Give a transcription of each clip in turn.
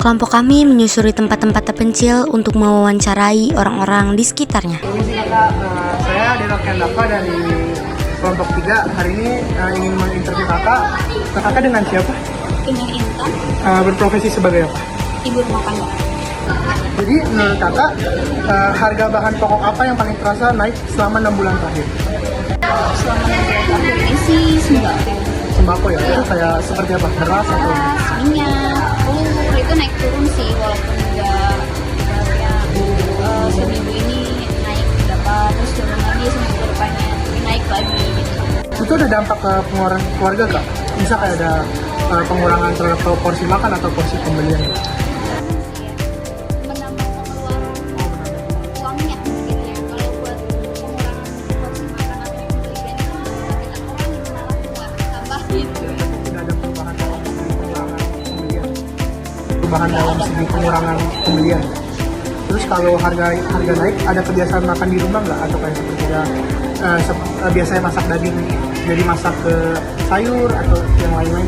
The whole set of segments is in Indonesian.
Kelompok kami menyusuri tempat-tempat terpencil untuk mewawancarai orang-orang di sekitarnya. Ini sih kakak, saya Direkan Dava dari kelompok 3. Hari ini ingin menginterview kakak. Kakak dengan siapa? Dengan Intan, Berprofesi sebagai apa? ibu rumah tangga. Jadi menurut kakak, harga bahan pokok apa yang paling terasa naik selama 6 bulan terakhir? Selama 6 bulan terakhir ini sih Sembako ya? Itu kayak seperti apa? Beras atau? minyak, telur itu naik turun sih walaupun enggak ya, seminggu ini naik berapa terus turun lagi seminggu depannya tapi naik lagi gitu. Itu ada dampak ke pengeluaran keluarga kak? Bisa kayak ada pengurangan terhadap porsi makan atau porsi pembelian? Menambah pengeluaran uangnya gitu ya. Kalau buat pengurangan porsi makan atau pembelian itu kita kurangin malah buat tambah gitu. Tidak ada perubahan dalam segi pengurangan pembelian. Perubahan dalam segi pengurangan pembelian. Terus kalau harga naik, ada kebiasaan makan di rumah nggak? Atau kayak seperti biasanya masak daging, jadi masak ke sayur atau yang lain-lain?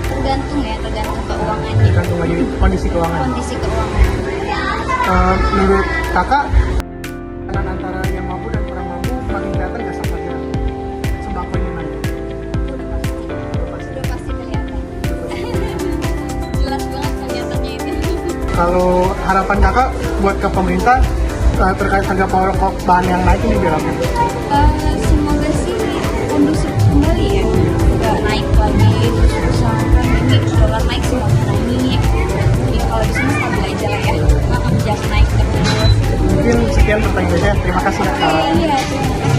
Tergantung keuangannya. Tergantung lagi kondisi keuangan. Kondisi keuangan. Menurut kakak, antara yang mampu dan kurang mampu makin kelihatan nggak sampahnya sembako ini naik? Sudah pasti kelihatan. Jelas banget kelihatannya itu. Kalau harapan kakak buat ke pemerintah terkait harga pokok bahan yang naik ini biar apa? Semoga sih kondusif kembali ya, nggak naik lagi terus misalkan ini dolar naik semuanya naik. Jadi kalau di sini stabil aja lah ya, jangan naik terus. Mungkin sekian pertanyaan saya. Terima kasih kakak. Iya.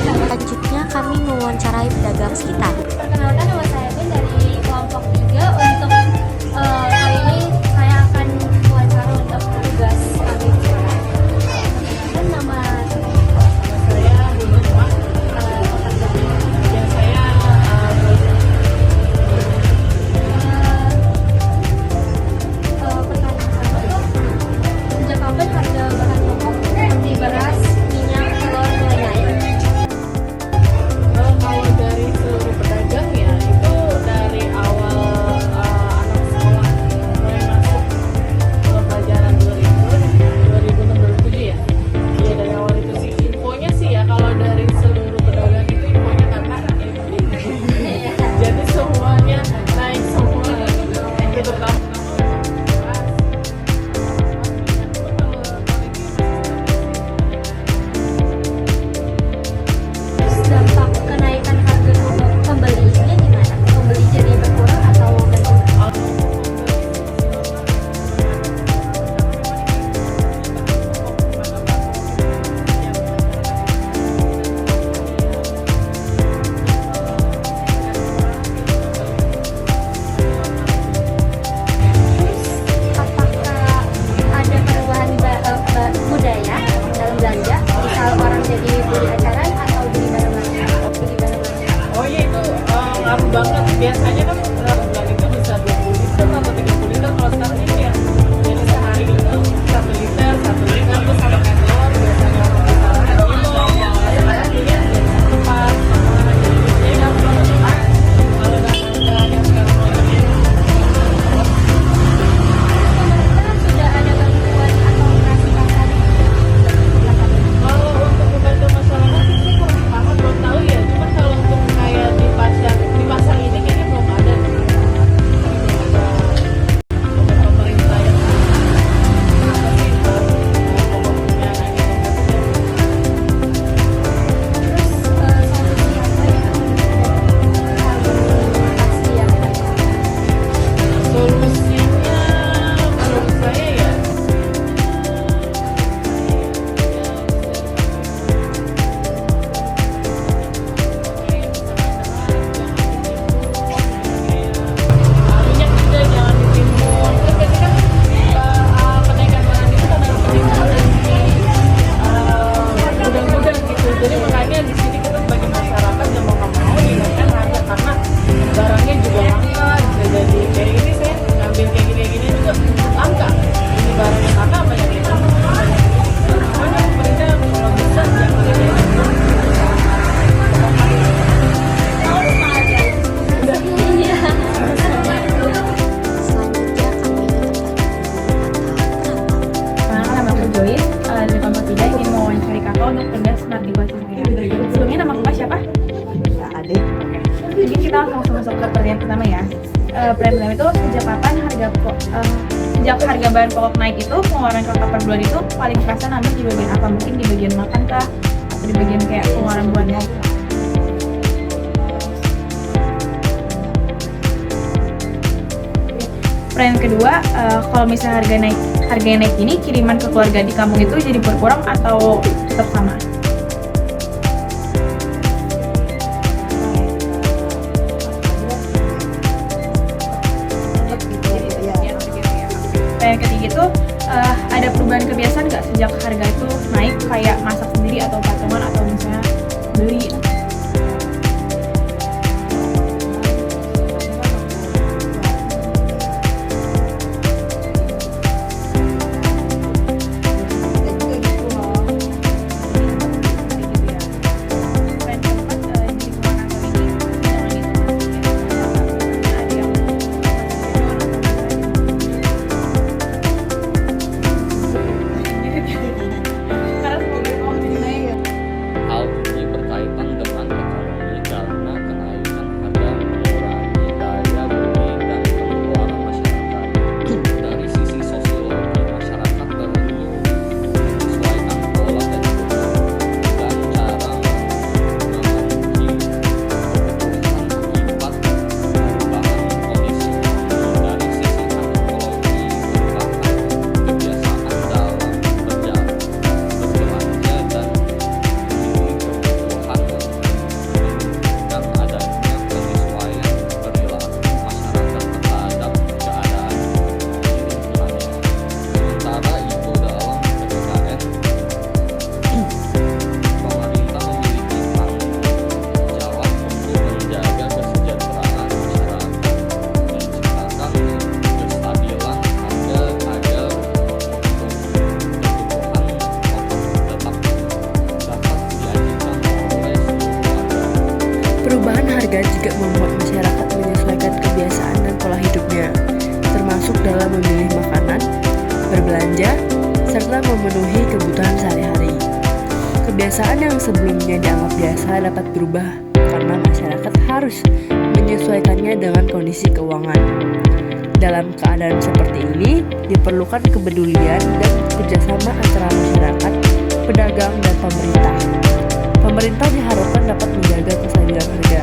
Selanjutnya kami mewawancarai pedagang sekitar. Perkenalkan nama saya Ben dari kelompok 3. Untuk kali ini saya akan wawancara untuk tugas kami. Dan nama saya Bunurma. Sejak kapan harga bahan pokok seperti beras, minyak, telur mulai naik? Kalau dari seluruh pedagang ya itu dari awal anak sekolah mulai masuk ke pelajaran 2006-2007 ya. Iya dari awal itu sih infonya sih ya kalau dari seluruh pedagang itu infonya kakak jadi semuanya naik semua itu terutama yang pertama ya. Pertama itu sejak harga bahan pokok naik itu pengeluaran kakak per bulan itu paling terasa nambah di bagian apa? Mungkin di bagian makan kah? Atau di bagian kayak pengeluaran bulannya? Pertanyaan kedua, kalau misalnya harganya naik ini, kiriman ke keluarga di kampung itu jadi berkurang atau tetap sama? Pertanyaan ketiga itu, ada perubahan kebiasaan nggak sejak harga itu naik, kayak masak sendiri atau patungan atau misalnya beli? Hal ini berkaitan dengan ekonomi karena kenaikan harga mengurangi daya beli dan pengeluaran masyarakat. Dari sisi sosiologi, masyarakat perlu menyesuaikan pola kehidupan dan cara memenuhi kebutuhan akibat perubahan kondisi ekonomi. Dari sisi antropologi, merupakan kebiasaan dalam berbelanja dan kebutuhan dan adanya penyesuaian perilaku masyarakat terhadap keadaan lingkungannya. Sementara itu dalam PPKN, pemerintah memiliki tanggung jawab untuk menjaga kesejahteraan masyarakat, menciptakan kestabilan harga agar kebutuhan pokok tetap dapat diajukan oleh seluruh warga. Perubahan harga juga membuat masyarakat menyesuaikan kebiasaan dan pola hidupnya, termasuk dalam memilih makanan, berbelanja, serta memenuhi kebutuhan sehari-hari. Kebiasaan yang sebelumnya dianggap biasa dapat berubah karena masyarakat harus menyesuaikannya dengan kondisi keuangan. Dalam keadaan seperti ini, diperlukan kepedulian dan kerjasama antara masyarakat, pedagang, dan pemerintah. Pemerintah diharapkan dapat menjaga kestabilan harga,